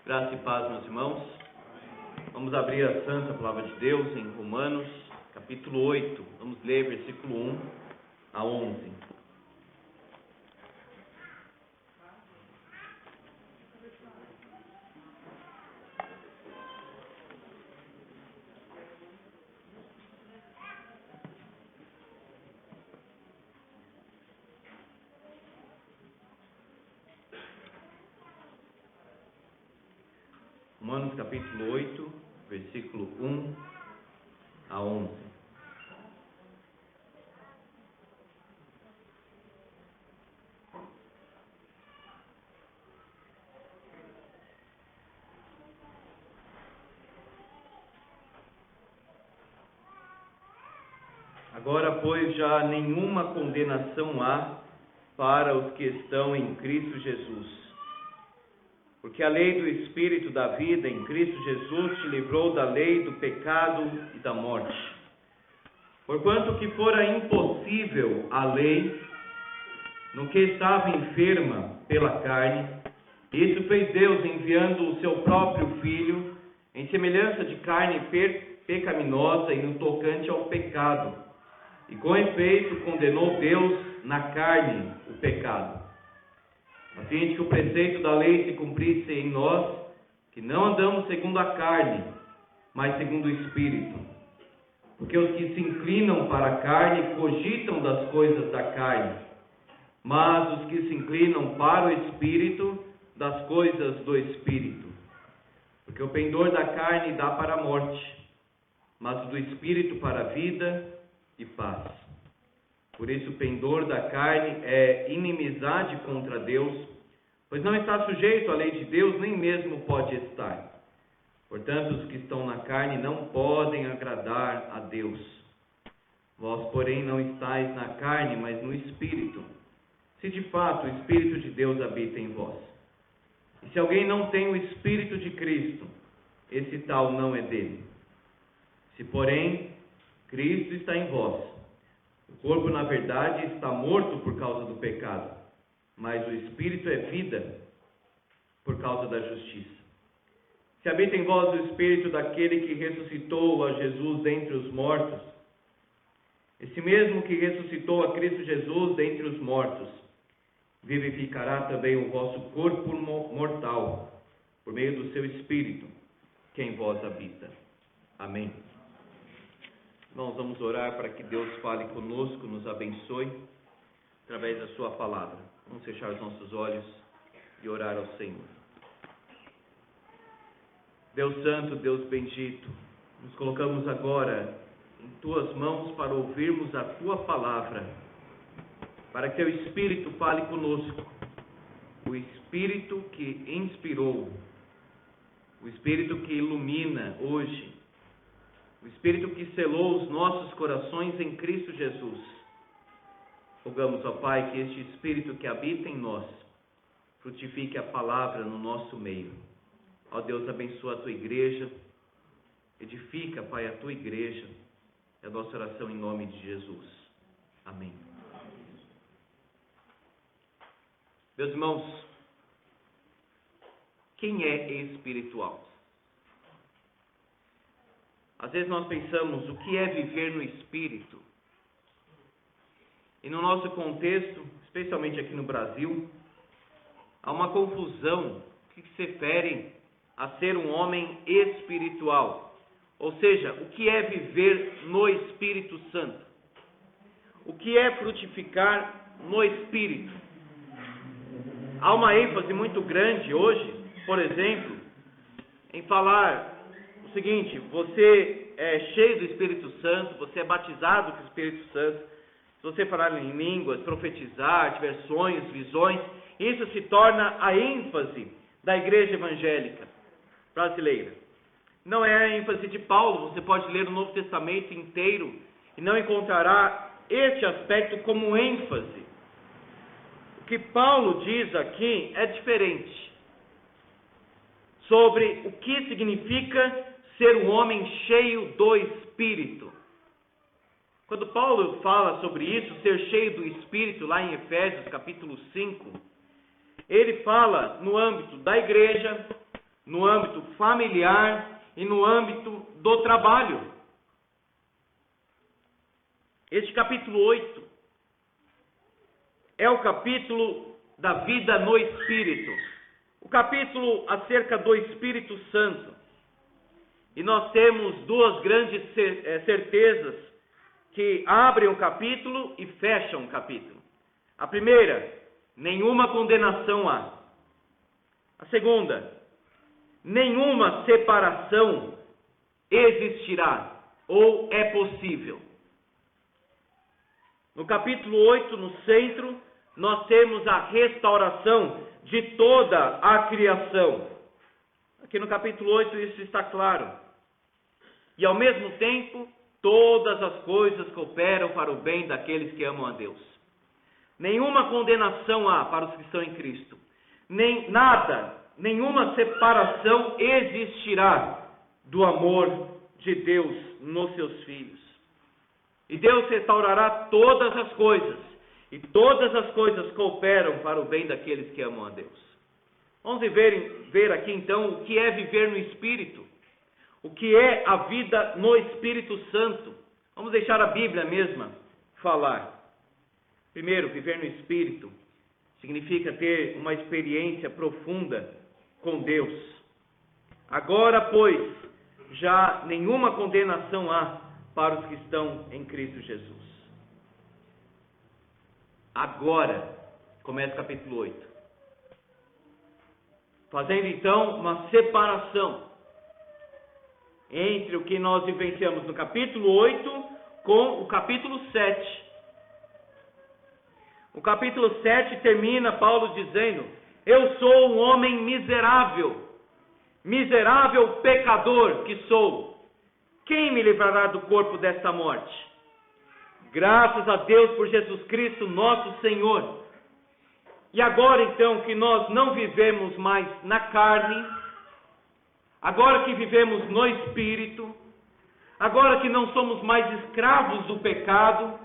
Graça e paz, meus irmãos. Vamos abrir a Santa Palavra de Deus em Romanos, capítulo 8. Vamos ler versículo 1 a 11. Romanos capítulo 8, versículo 1 a 11. Agora, pois, já nenhuma condenação há para os que estão em Cristo Jesus. Porque a lei do Espírito da vida em Cristo Jesus te livrou da lei do pecado e da morte. Porquanto que fora impossível a lei, no que estava enferma pela carne, isso fez Deus enviando o seu próprio Filho, em semelhança de carne pecaminosa e no tocante ao pecado. E com efeito condenou Deus na carne o pecado, a fim de que o preceito da lei se cumprisse em nós, que não andamos segundo a carne, mas segundo o Espírito. Porque os que se inclinam para a carne cogitam das coisas da carne, mas os que se inclinam para o Espírito, das coisas do Espírito. Porque o pendor da carne dá para a morte, mas o do Espírito para a vida e paz. Por isso o pendor da carne é inimizade contra Deus, pois não está sujeito à lei de Deus, nem mesmo pode estar. Portanto, os que estão na carne não podem agradar a Deus. Vós, porém, não estáis na carne, mas no Espírito, se de fato o Espírito de Deus habita em vós. E se alguém não tem o Espírito de Cristo, esse tal não é dele. Se, porém, Cristo está em vós, o corpo, na verdade, está morto por causa do pecado, mas o Espírito é vida por causa da justiça. Se habita em vós o Espírito daquele que ressuscitou a Jesus dentre os mortos, esse mesmo que ressuscitou a Cristo Jesus dentre os mortos, vivificará também o vosso corpo mortal, por meio do seu Espírito, que em vós habita. Amém. Irmãos, vamos orar para que Deus fale conosco, nos abençoe, através da sua palavra. Vamos fechar os nossos olhos e orar ao Senhor. Deus Santo, Deus bendito, nos colocamos agora em Tuas mãos para ouvirmos a Tua palavra, para que Teu Espírito fale conosco, o Espírito que inspirou, o Espírito que ilumina hoje, o Espírito que selou os nossos corações em Cristo Jesus. Rogamos, ó Pai, que este Espírito que habita em nós frutifique a palavra no nosso meio. Ó Deus, abençoa a Tua igreja, edifica, Pai, a Tua igreja. É a nossa oração em nome de Jesus. Amém. Meus irmãos, quem é espiritual? Às vezes nós pensamos, o que é viver no Espírito? E no nosso contexto, especialmente aqui no Brasil, há uma confusão que se refere a ser um homem espiritual. Ou seja, o que é viver no Espírito Santo? O que é frutificar no Espírito? Há uma ênfase muito grande hoje, por exemplo, em falar o seguinte: você é cheio do Espírito Santo, você é batizado com o Espírito Santo, se você falar em línguas, profetizar, tiver sonhos, visões, isso se torna a ênfase da igreja evangélica brasileira. Não é a ênfase de Paulo. Você pode ler o Novo Testamento inteiro e não encontrará este aspecto como ênfase. O que Paulo diz aqui é diferente sobre o que significa ser um homem cheio do Espírito. Quando Paulo fala sobre isso, ser cheio do Espírito, lá em Efésios capítulo 5, ele fala no âmbito da igreja, no âmbito familiar e no âmbito do trabalho. Este capítulo 8 é o capítulo da vida no Espírito, o capítulo acerca do Espírito Santo. E nós temos duas grandes certezas que abrem o capítulo e fecham o capítulo. A primeira, nenhuma condenação há. A segunda, nenhuma separação existirá ou é possível. No capítulo 8, no centro, nós temos a restauração de toda a criação. Aqui no capítulo 8 isso está claro. E ao mesmo tempo, todas as coisas cooperam para o bem daqueles que amam a Deus. Nenhuma condenação há para os que estão em Cristo. Nenhuma separação existirá do amor de Deus nos seus filhos. E Deus restaurará todas as coisas. E todas as coisas cooperam para o bem daqueles que amam a Deus. Vamos ver aqui então o que é viver no Espírito. O que é a vida no Espírito Santo. Vamos deixar a Bíblia mesma falar. Primeiro, viver no Espírito significa ter uma experiência profunda com Deus. Agora, pois, já nenhuma condenação há para os que estão em Cristo Jesus. Agora, começa o capítulo 8. Fazendo então uma separação entre o que nós vivenciamos no capítulo 8 com o capítulo 7. O capítulo 7 termina Paulo dizendo: eu sou um homem miserável, miserável pecador que sou. Quem me livrará do corpo desta morte? Graças a Deus por Jesus Cristo, nosso Senhor. E agora então que nós não vivemos mais na carne, agora que vivemos no Espírito, agora que não somos mais escravos do pecado,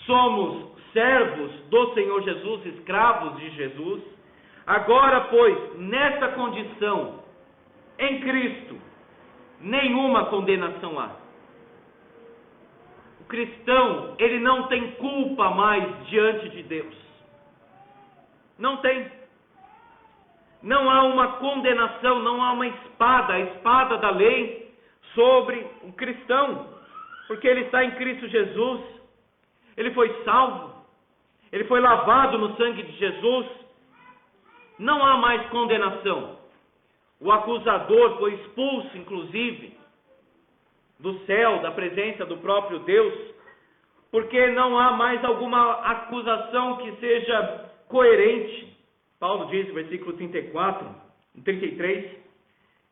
somos servos do Senhor Jesus, escravos de Jesus. Agora, pois, nesta condição, em Cristo, nenhuma condenação há. O cristão, ele não tem culpa mais diante de Deus. Não tem. Não há uma condenação, não há uma espada, a espada da lei sobre o cristão, porque ele está em Cristo Jesus, ele foi salvo, ele foi lavado no sangue de Jesus, não há mais condenação. O acusador foi expulso, inclusive, do céu, da presença do próprio Deus, porque não há mais alguma acusação que seja coerente. Paulo diz no versículo 33,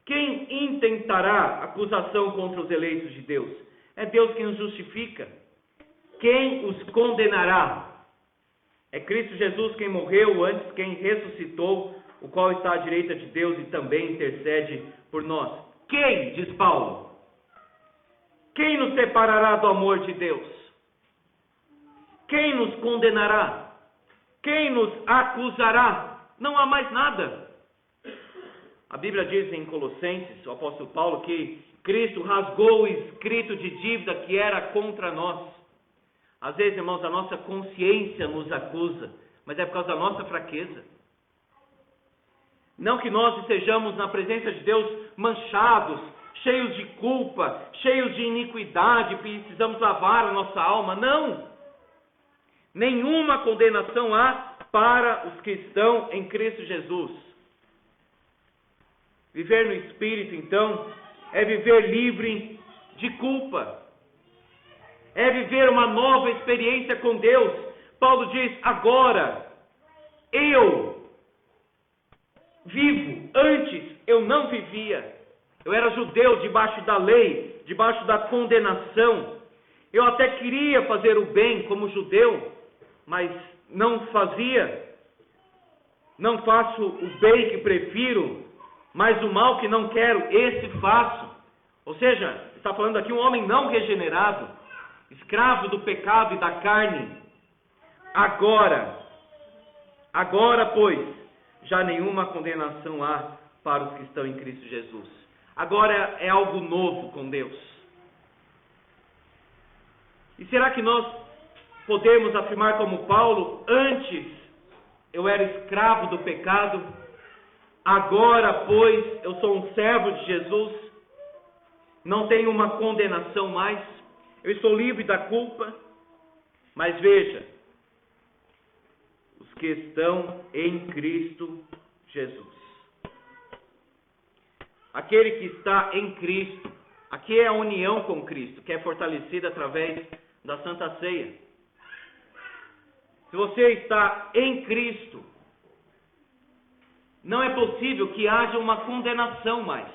quem intentará acusação contra os eleitos de Deus? É Deus quem os justifica. Quem os condenará? É Cristo Jesus quem morreu, antes quem ressuscitou, o qual está à direita de Deus e também intercede por nós. Quem, diz Paulo, quem nos separará do amor de Deus? Quem nos condenará? Quem nos acusará? Não há mais nada. A Bíblia diz em Colossenses, o apóstolo Paulo, que Cristo rasgou o escrito de dívida que era contra nós. Às vezes, irmãos, a nossa consciência nos acusa, mas é por causa da nossa fraqueza. Não que nós estejamos na presença de Deus manchados, cheios de culpa, cheios de iniquidade, precisamos lavar a nossa alma. Não! Nenhuma condenação há para os que estão em Cristo Jesus. Viver no Espírito, então, é viver livre de culpa. É viver uma nova experiência com Deus. Paulo diz, agora, eu vivo. Antes, eu não vivia. Eu era judeu debaixo da lei, debaixo da condenação. Eu até queria fazer o bem como judeu, mas não fazia. Não faço o bem que prefiro, mas o mal que não quero, esse faço. Ou seja, está falando aqui um homem não regenerado, escravo do pecado e da carne. Agora, pois, já nenhuma condenação há para os que estão em Cristo Jesus. Agora é algo novo com Deus. E será que nós podemos afirmar como Paulo: antes eu era escravo do pecado, agora, pois, eu sou um servo de Jesus, não tenho uma condenação mais, eu estou livre da culpa? Mas veja, os que estão em Cristo Jesus. Aquele que está em Cristo, aqui é a união com Cristo, que é fortalecida através da Santa Ceia. Se você está em Cristo, não é possível que haja uma condenação mais.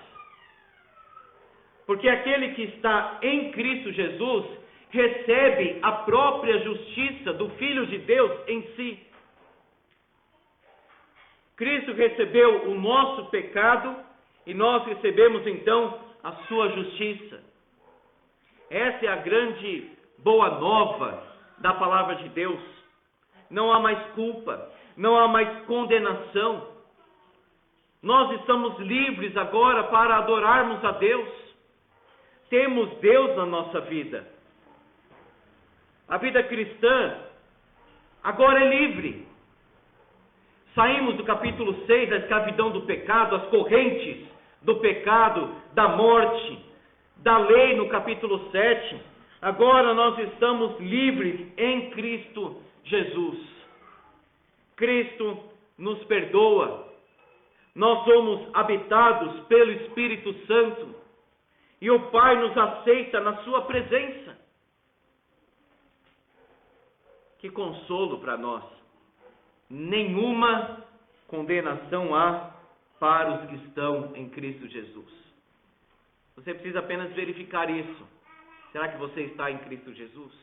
Porque aquele que está em Cristo Jesus recebe a própria justiça do Filho de Deus em si. Cristo recebeu o nosso pecado e nós recebemos então a sua justiça. Essa é a grande boa nova da palavra de Deus. Não há mais culpa, não há mais condenação. Nós estamos livres agora para adorarmos a Deus. Temos Deus na nossa vida. A vida cristã agora é livre. Saímos do capítulo 6, da escravidão do pecado, as correntes do pecado, da morte, da lei no capítulo 7. Agora nós estamos livres em Cristo Jesus. Cristo nos perdoa. Nós somos habitados pelo Espírito Santo. E o Pai nos aceita na sua presença. Que consolo para nós. Nenhuma condenação há para os que estão em Cristo Jesus. Você precisa apenas verificar isso. Será que você está em Cristo Jesus?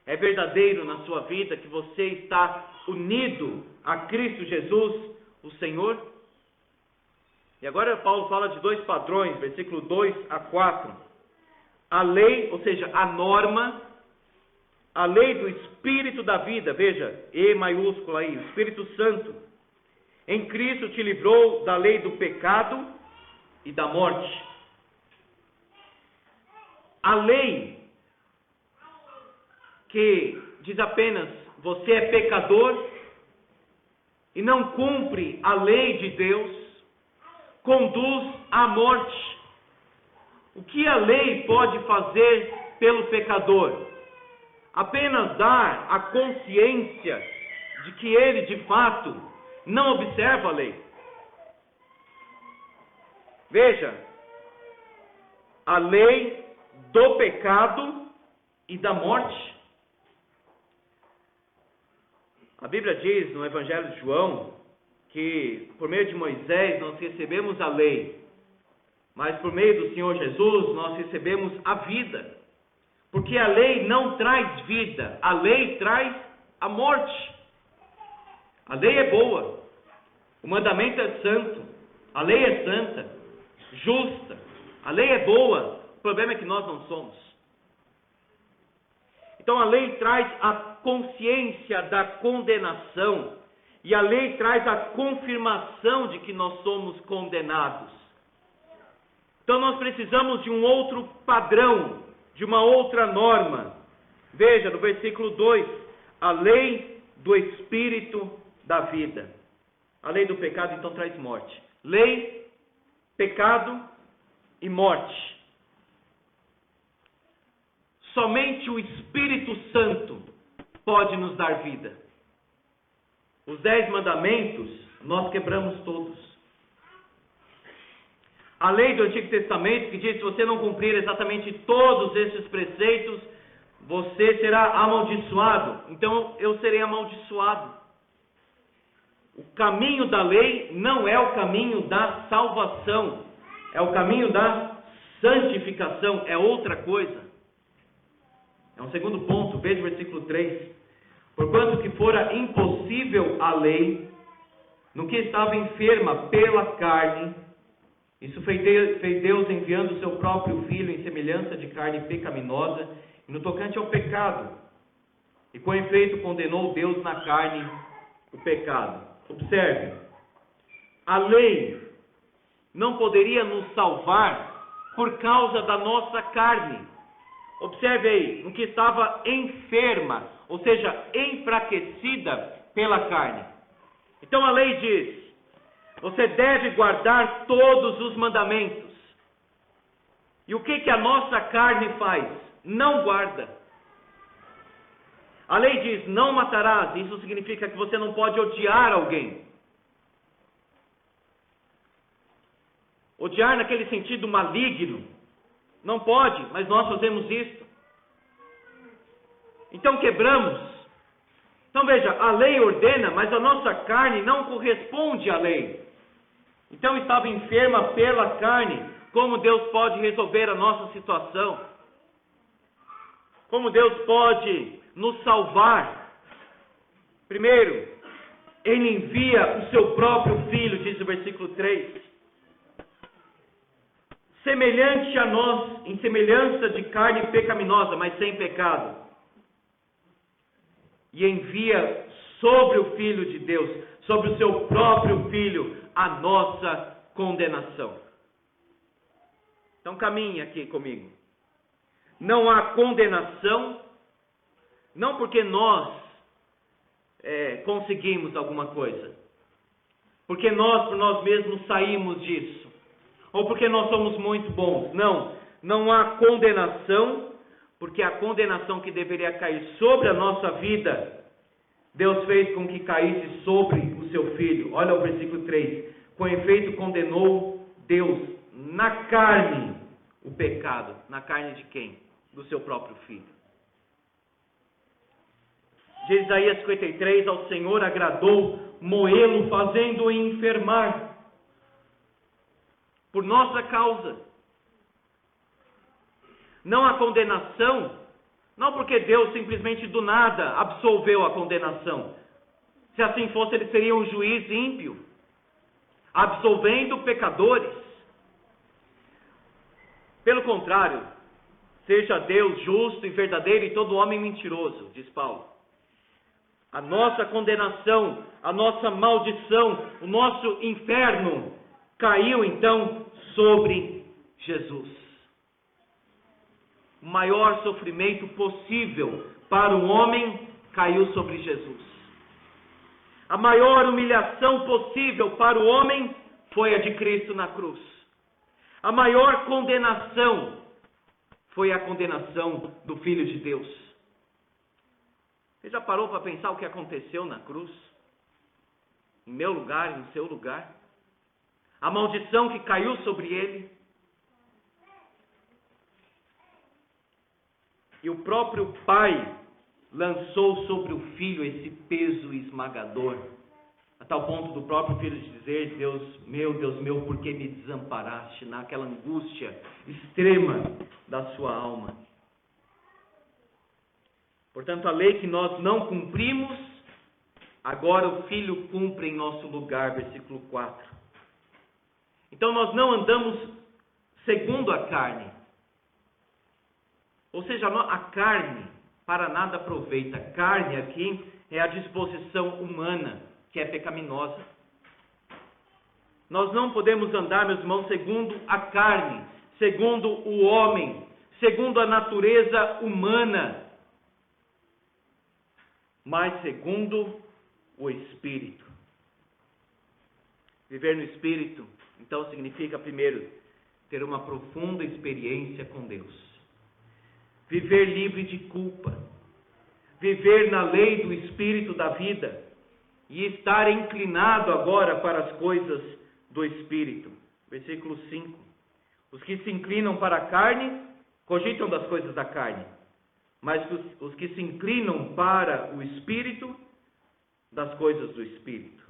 É verdadeiro na sua vida que você está unido a Cristo Jesus, o Senhor? E agora Paulo fala de dois padrões, versículo 2 a 4. A lei, ou seja, a norma, a lei do Espírito da vida, veja, E maiúsculo aí, o Espírito Santo, em Cristo te livrou da lei do pecado e da morte. A lei que diz apenas você é pecador e não cumpre a lei de Deus, conduz à morte. O que a lei pode fazer pelo pecador? Apenas dar a consciência de que ele, de fato, não observa a lei. Veja, a lei do pecado e da morte. A Bíblia diz no Evangelho de João que por meio de Moisés nós recebemos a lei, mas por meio do Senhor Jesus nós recebemos a vida. Porque a lei não traz vida, a lei traz a morte. A lei é boa, o mandamento é santo, a lei é santa, justa, a lei é boa, o problema é que nós não somos. Então a lei traz a consciência da condenação, e a lei traz a confirmação de que nós somos condenados. Então nós precisamos de um outro padrão, de uma outra norma. Veja no versículo 2, a lei do Espírito da vida. A lei do pecado então traz morte. Lei, pecado e morte. Somente o Espírito Santo pode nos dar vida. Os 10 mandamentos nós quebramos todos. A lei do Antigo Testamento que diz que se você não cumprir exatamente todos esses preceitos, você será amaldiçoado. Então eu serei amaldiçoado. O caminho da lei não é o caminho da salvação, é o caminho da santificação, é outra coisa. É um segundo ponto, veja o versículo 3. Porquanto que fora impossível a lei, no que estava enferma pela carne, isso fez Deus enviando o seu próprio Filho em semelhança de carne pecaminosa, e no tocante ao pecado, e com efeito condenou Deus na carne o pecado. Observe, a lei não poderia nos salvar por causa da nossa carne. Observe aí, no que estava enferma, ou seja, enfraquecida pela carne. Então a lei diz: você deve guardar todos os mandamentos. E o que a nossa carne faz? Não guarda. A lei diz: não matarás. Isso significa que você não pode odiar alguém. Odiar naquele sentido maligno. Não pode, mas nós fazemos isso. Então quebramos. Então veja, a lei ordena, mas a nossa carne não corresponde à lei. Então estava enferma pela carne. Como Deus pode resolver a nossa situação? Como Deus pode nos salvar? Primeiro, Ele envia o seu próprio Filho, diz o versículo 3. Semelhante a nós, em semelhança de carne pecaminosa, mas sem pecado. E envia sobre o Filho de Deus, sobre o seu próprio Filho, a nossa condenação. Então caminhe aqui comigo. Não há condenação, não porque nós conseguimos alguma coisa, porque nós por nós mesmos saímos disso, ou porque nós somos muito bons. Não há condenação, porque a condenação que deveria cair sobre a nossa vida, Deus fez com que caísse sobre o seu Filho. Olha o versículo 3. Com efeito condenou Deus na carne o pecado. Na carne de quem? Do seu próprio Filho. De Isaías 53, ao Senhor agradou moê-lo, fazendo-o enfermar. Por nossa causa. Não há condenação, não porque Deus simplesmente do nada absolveu a condenação. Se assim fosse, ele seria um juiz ímpio, absolvendo pecadores. Pelo contrário, seja Deus justo e verdadeiro e todo homem mentiroso, diz Paulo. A nossa condenação, a nossa maldição, o nosso inferno caiu então sobre Jesus. O maior sofrimento possível para o homem caiu sobre Jesus. A maior humilhação possível para o homem foi a de Cristo na cruz. A maior condenação foi a condenação do Filho de Deus. Você já parou para pensar o que aconteceu na cruz? Em meu lugar e no seu lugar? A maldição que caiu sobre ele? E o próprio Pai lançou sobre o Filho esse peso esmagador, a tal ponto do próprio Filho dizer: Deus meu, por que me desamparaste? Naquela angústia extrema da sua alma. Portanto, a lei que nós não cumprimos, agora o Filho cumpre em nosso lugar, versículo 4. Então nós não andamos segundo a carne. Ou seja, a carne para nada aproveita. Carne aqui é a disposição humana, que é pecaminosa. Nós não podemos andar, meus irmãos, segundo a carne, segundo o homem, segundo a natureza humana, mas segundo o Espírito. Viver no Espírito, então, significa, primeiro, ter uma profunda experiência com Deus. Viver livre de culpa, viver na lei do Espírito da vida e estar inclinado agora para as coisas do Espírito. Versículo 5. Os que se inclinam para a carne, cogitam das coisas da carne, mas os que se inclinam para o Espírito, das coisas do Espírito.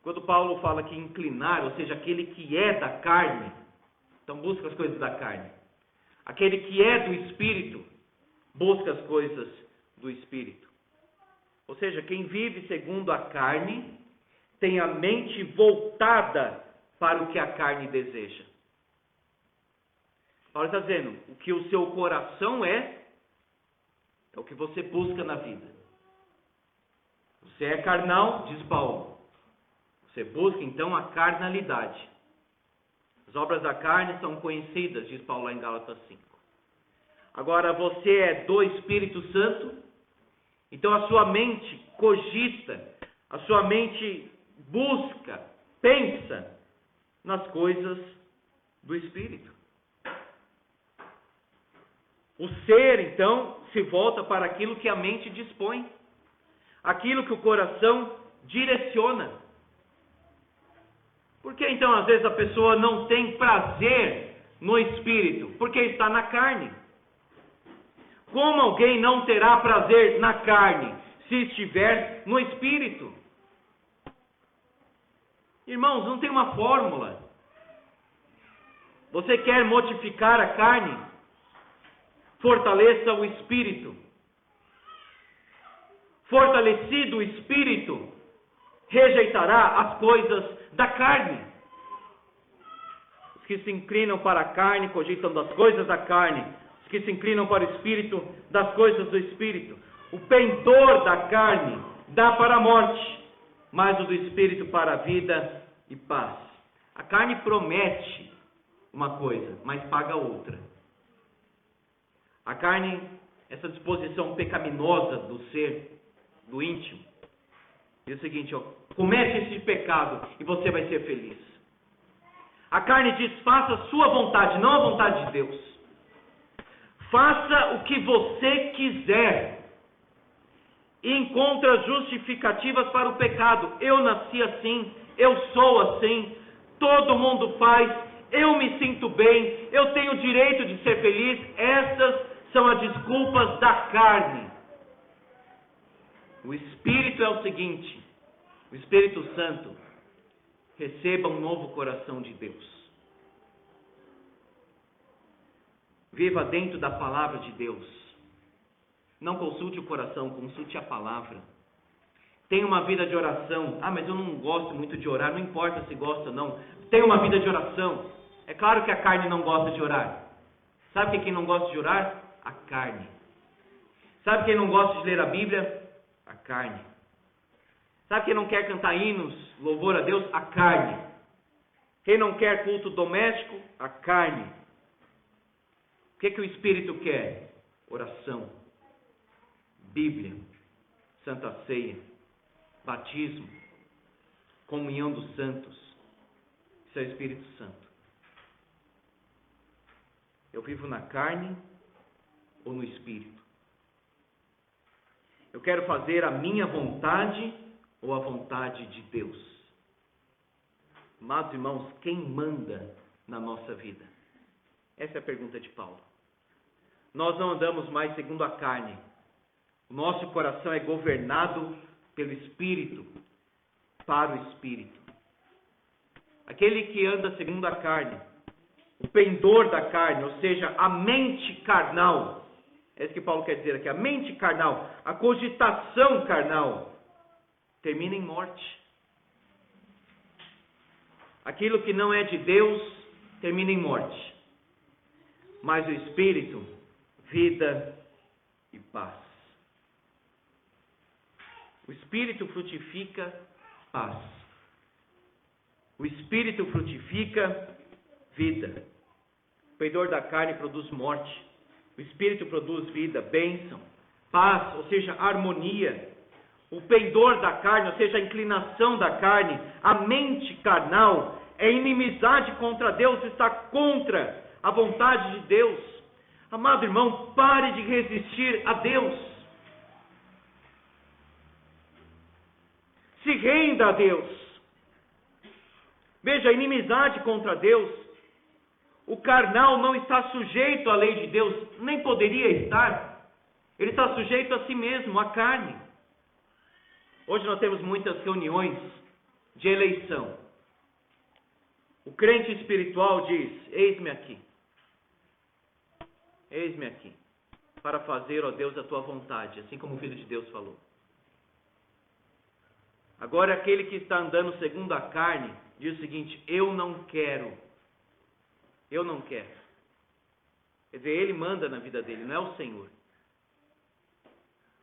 Quando Paulo fala que inclinar, ou seja, aquele que é da carne, então busca as coisas da carne. Aquele que é do Espírito, busca as coisas do Espírito. Ou seja, quem vive segundo a carne, tem a mente voltada para o que a carne deseja. Paulo está dizendo, o que o seu coração é o que você busca na vida. Você é carnal, diz Paulo. Você busca então a carnalidade. As obras da carne são conhecidas, diz Paulo lá em Gálatas 5. Agora você é do Espírito Santo, então a sua mente cogita, a sua mente busca, pensa nas coisas do Espírito. O ser, então, se volta para aquilo que a mente dispõe, aquilo que o coração direciona. Por que então às vezes a pessoa não tem prazer no Espírito? Porque está na carne. Como alguém não terá prazer na carne se estiver no Espírito? Irmãos, não tem uma fórmula. Você quer mortificar a carne? Fortaleça o Espírito. Fortalecido o Espírito, rejeitará as coisas da carne. Os que se inclinam para a carne cogitam das coisas da carne. Os que se inclinam para o Espírito, das coisas do Espírito. O pendor da carne dá para a morte, mas o do Espírito para a vida e paz. A carne promete uma coisa, mas paga outra. A carne, essa disposição pecaminosa do ser, do íntimo, diz o seguinte, comete esse pecado e você vai ser feliz. A carne diz, faça a sua vontade, não a vontade de Deus. Faça o que você quiser. E encontra justificativas para o pecado. Eu nasci assim, eu sou assim, todo mundo faz, eu me sinto bem, eu tenho o direito de ser feliz. Essas são as desculpas da carne. O Espírito é o seguinte, o Espírito Santo, receba um novo coração de Deus. Viva dentro da palavra de Deus. Não consulte o coração, consulte a palavra. Tenha uma vida de oração. Ah, mas eu não gosto muito de orar. Não importa se gosta ou não. Tenha uma vida de oração. É claro que a carne não gosta de orar. Sabe quem não gosta de orar? A carne. Sabe quem não gosta de ler a Bíblia? A carne. Sabe quem não quer cantar hinos, louvor a Deus? A carne. Quem não quer culto doméstico? A carne. O que o Espírito quer? Oração, Bíblia, Santa Ceia, batismo, comunhão dos santos. Isso é o Espírito Santo. Eu vivo na carne ou no Espírito? Eu quero fazer a minha vontade ou a vontade de Deus? Amados irmãos, quem manda na nossa vida? Essa é a pergunta de Paulo. Nós não andamos mais segundo a carne. O nosso coração é governado pelo Espírito, para o Espírito. Aquele que anda segundo a carne, o pendor da carne, ou seja, a mente carnal, é isso que Paulo quer dizer aqui, a mente carnal, a cogitação carnal, termina em morte. Aquilo que não é de Deus, termina em morte. Mas o Espírito, vida e paz. O Espírito frutifica paz. O Espírito frutifica vida. O pendor da carne produz morte. O Espírito produz vida, bênção, paz, ou seja, harmonia. O pendor da carne, ou seja, a inclinação da carne, a mente carnal, é inimizade contra Deus, está contra a vontade de Deus. Amado irmão, pare de resistir a Deus. Se renda a Deus. Veja, a inimizade contra Deus. O carnal não está sujeito à lei de Deus, nem poderia estar. Ele está sujeito a si mesmo, à carne. Hoje nós temos muitas reuniões de eleição. O crente espiritual diz, eis-me aqui. Eis-me aqui, para fazer, ó Deus, a tua vontade, assim como o Filho de Deus falou. Agora aquele que está andando segundo a carne, diz o seguinte, eu não quero. Eu não quero. Quer dizer, ele manda na vida dele, não é o Senhor.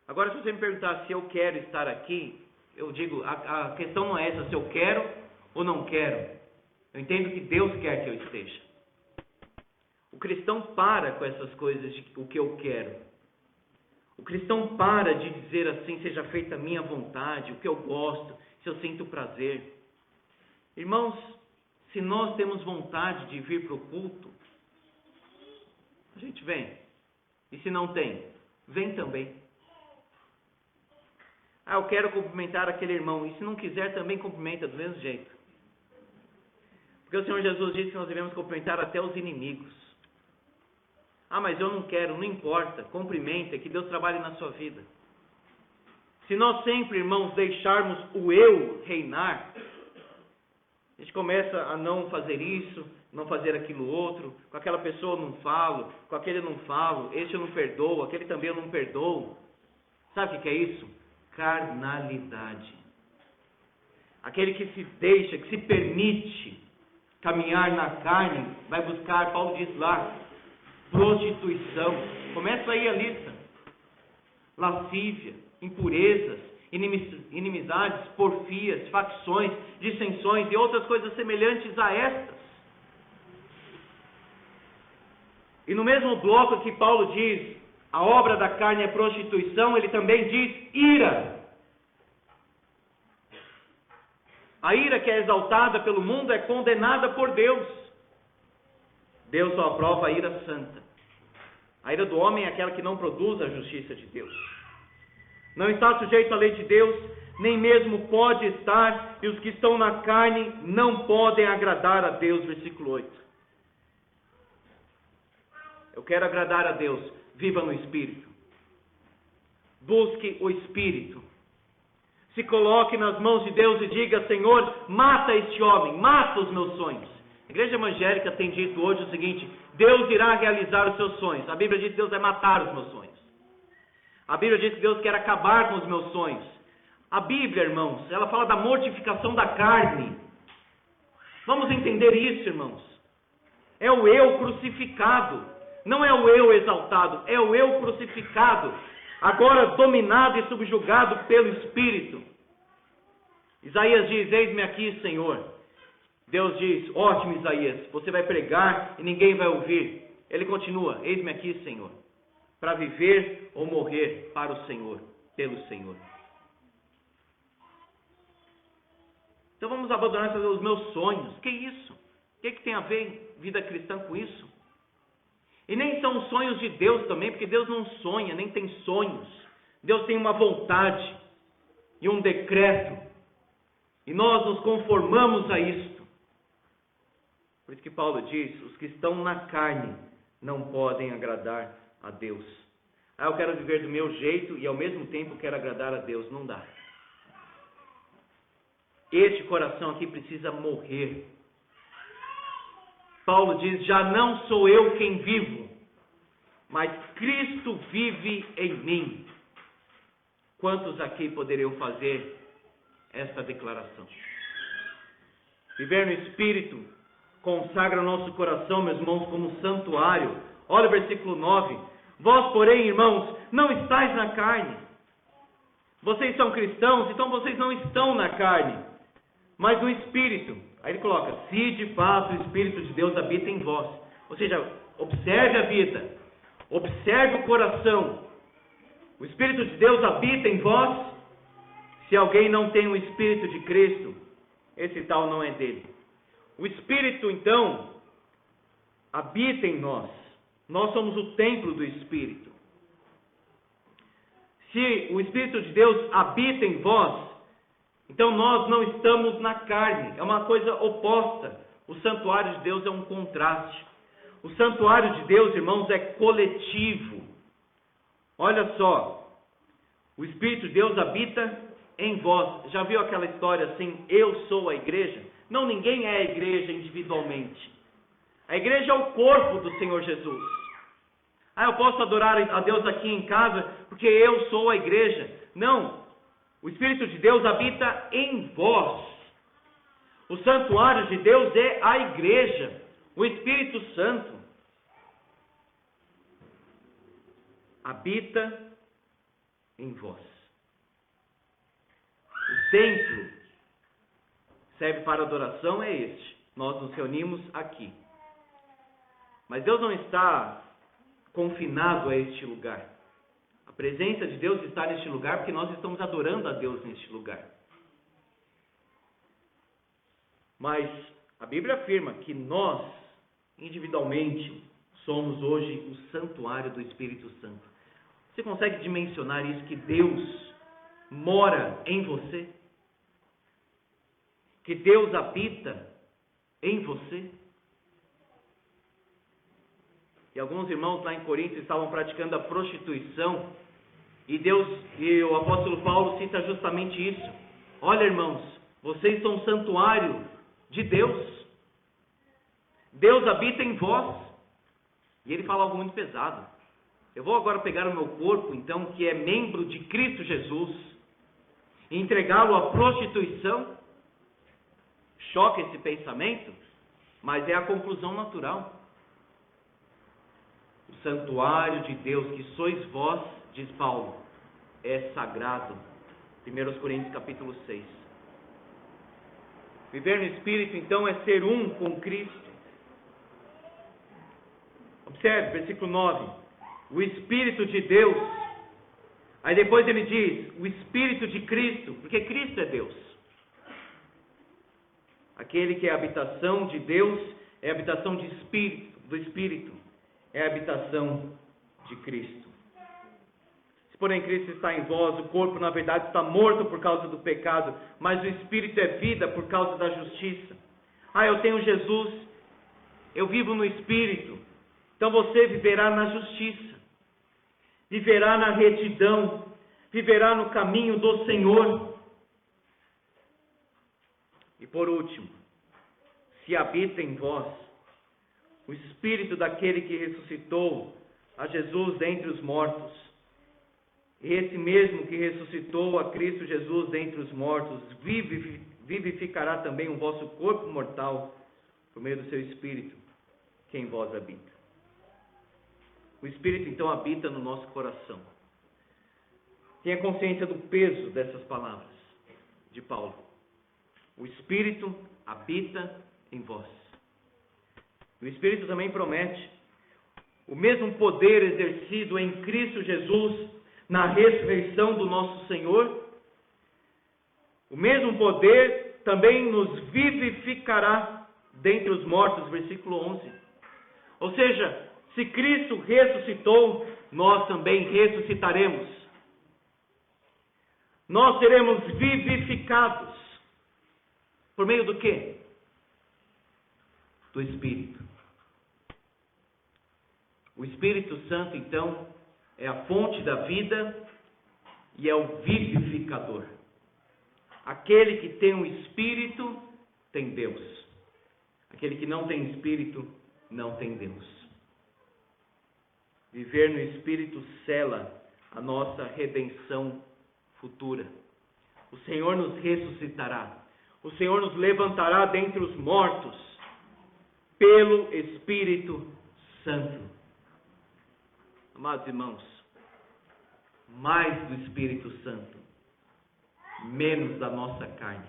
Agora, se você me perguntar se eu quero estar aqui, eu digo, a questão não é essa, se eu quero ou não quero. Eu entendo que Deus quer que eu esteja. O cristão para com essas coisas de o que eu quero. O cristão para de dizer assim, seja feita a minha vontade, o que eu gosto, se eu sinto prazer. Irmãos, se nós temos vontade de vir para o culto, a gente vem. E se não tem, vem também. Eu quero cumprimentar aquele irmão. E se não quiser, também cumprimenta do mesmo jeito. Porque o Senhor Jesus disse que nós devemos cumprimentar até os inimigos. Mas eu não quero, não importa. Cumprimenta, que Deus trabalhe na sua vida. Se nós sempre, irmãos, deixarmos o eu reinar, a gente começa a não fazer isso, não fazer aquilo outro. Com aquela pessoa eu não falo, com aquele eu não falo, esse eu não perdoo, aquele também eu não perdoo. Sabe o que é isso? Carnalidade. Aquele que se deixa, que se permite caminhar na carne, vai buscar, Paulo diz lá, prostituição. Começa aí a lista. Lascívia, impurezas, inimizades, porfias, facções, dissensões e outras coisas semelhantes a estas. E no mesmo bloco que Paulo diz, a obra da carne é prostituição, ele também diz ira. A ira que é exaltada pelo mundo é condenada por Deus. Deus só aprova a ira santa. A ira do homem é aquela que não produz a justiça de Deus. Não está sujeito à lei de Deus, nem mesmo pode estar, e os que estão na carne não podem agradar a Deus. Versículo 8. Eu quero agradar a Deus. Viva no Espírito. Busque o Espírito. Se coloque nas mãos de Deus e diga, Senhor, mata este homem, mata os meus sonhos. A igreja evangélica tem dito hoje o seguinte, Deus irá realizar os seus sonhos. A Bíblia diz que Deus vai matar os meus sonhos. A Bíblia diz que Deus quer acabar com os meus sonhos. A Bíblia, irmãos, ela fala da mortificação da carne. Vamos entender isso, irmãos. É o eu crucificado. Não é o eu exaltado, é o eu crucificado, agora dominado e subjugado pelo Espírito. Isaías diz, eis-me aqui, Senhor. Deus diz, ótimo Isaías, você vai pregar e ninguém vai ouvir. Ele continua, eis-me aqui, Senhor, para viver ou morrer para o Senhor, pelo Senhor. Então vamos abandonar os meus sonhos. Que isso? O que tem a ver vida cristã com isso? E nem são os sonhos de Deus também, porque Deus não sonha, nem tem sonhos. Deus tem uma vontade e um decreto. E nós nos conformamos a isto. Por isso que Paulo diz, os que estão na carne não podem agradar a Deus. Eu quero viver do meu jeito e ao mesmo tempo quero agradar a Deus. Não dá. Este coração aqui precisa morrer. Paulo diz, já não sou eu quem vivo, mas Cristo vive em mim. Quantos aqui poderiam fazer esta declaração? Viver no Espírito consagra o nosso coração, meus irmãos, como santuário. Olha o versículo 9. Vós, porém, irmãos, não estáis na carne. Vocês são cristãos, então vocês não estão na carne, mas no Espírito. Aí ele coloca, se de fato o Espírito de Deus habita em vós. Ou seja, observe a vida, observe o coração. O Espírito de Deus habita em vós. Se alguém não tem o Espírito de Cristo, esse tal não é dele. O Espírito, então, habita em nós. Nós somos o templo do Espírito. Se o Espírito de Deus habita em vós, então nós não estamos na carne, é uma coisa oposta. O santuário de Deus é um contraste. O santuário de Deus, irmãos, é coletivo. Olha só, o Espírito de Deus habita em vós. Já viu aquela história assim, eu sou a igreja? Não, ninguém é a igreja individualmente. A igreja é o corpo do Senhor Jesus. Eu posso adorar a Deus aqui em casa porque eu sou a igreja. Não. O Espírito de Deus habita em vós. O santuário de Deus é a igreja, o Espírito Santo. Habita em vós. O templo serve para adoração é este. Nós nos reunimos aqui. Mas Deus não está confinado a este lugar. A presença de Deus está neste lugar porque nós estamos adorando a Deus neste lugar. Mas a Bíblia afirma que nós, individualmente, somos hoje o santuário do Espírito Santo. Você consegue dimensionar isso, que Deus mora em você? Que Deus habita em você? E alguns irmãos lá em Corinto estavam praticando a prostituição, e o apóstolo Paulo cita justamente isso. Olha, irmãos, vocês são santuário de Deus. Deus habita em vós. E ele fala algo muito pesado. Eu vou agora pegar o meu corpo, então, que é membro de Cristo Jesus, e entregá-lo à prostituição? Choca esse pensamento, mas é a conclusão natural. O santuário de Deus, que sois vós, diz Paulo, é sagrado. 1 Coríntios capítulo 6. Viver no Espírito, então, é ser um com Cristo. Observe, versículo 9. O Espírito de Deus. Aí depois ele diz, o Espírito de Cristo, porque Cristo é Deus. Aquele que é a habitação de Deus, é a habitação do Espírito, é a habitação de Cristo. Se porém Cristo está em vós, o corpo na verdade está morto por causa do pecado, mas o Espírito é vida por causa da justiça. Eu tenho Jesus, eu vivo no Espírito, então você viverá na justiça, viverá na retidão, viverá no caminho do Senhor. E por último, se habita em vós o Espírito daquele que ressuscitou a Jesus dentre os mortos, esse mesmo que ressuscitou a Cristo Jesus dentre os mortos, vivificará também o vosso corpo mortal, por meio do seu Espírito, que em vós habita. O Espírito então habita no nosso coração. Tenha consciência do peso dessas palavras de Paulo. O Espírito habita em vós. O Espírito também promete o mesmo poder exercido em Cristo Jesus na ressurreição do nosso Senhor. O mesmo poder também nos vivificará dentre os mortos, versículo 11. Ou seja, se Cristo ressuscitou, nós também ressuscitaremos. Nós seremos vivificados. Por meio do quê? Do Espírito. O Espírito Santo, então, é a fonte da vida e é o vivificador. Aquele que tem um Espírito, tem Deus. Aquele que não tem Espírito, não tem Deus. Viver no Espírito sela a nossa redenção futura. O Senhor nos ressuscitará. O Senhor nos levantará dentre os mortos pelo Espírito Santo. Amados irmãos, mais do Espírito Santo, menos da nossa carne,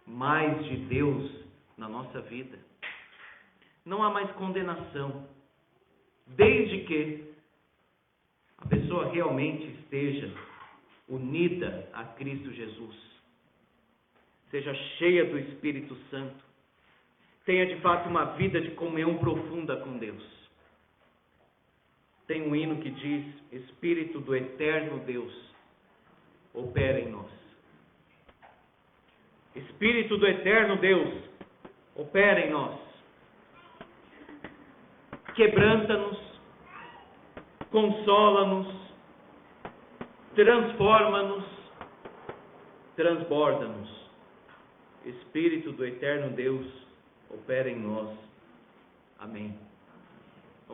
mais de Deus na nossa vida. Não há mais condenação, desde que a pessoa realmente esteja unida a Cristo Jesus, seja cheia do Espírito Santo, tenha de fato uma vida de comunhão profunda com Deus. Tem um hino que diz: Espírito do eterno Deus, opera em nós. Espírito do eterno Deus, opera em nós. Quebranta-nos, consola-nos, transforma-nos, transborda-nos. Espírito do eterno Deus, opera em nós. Amém.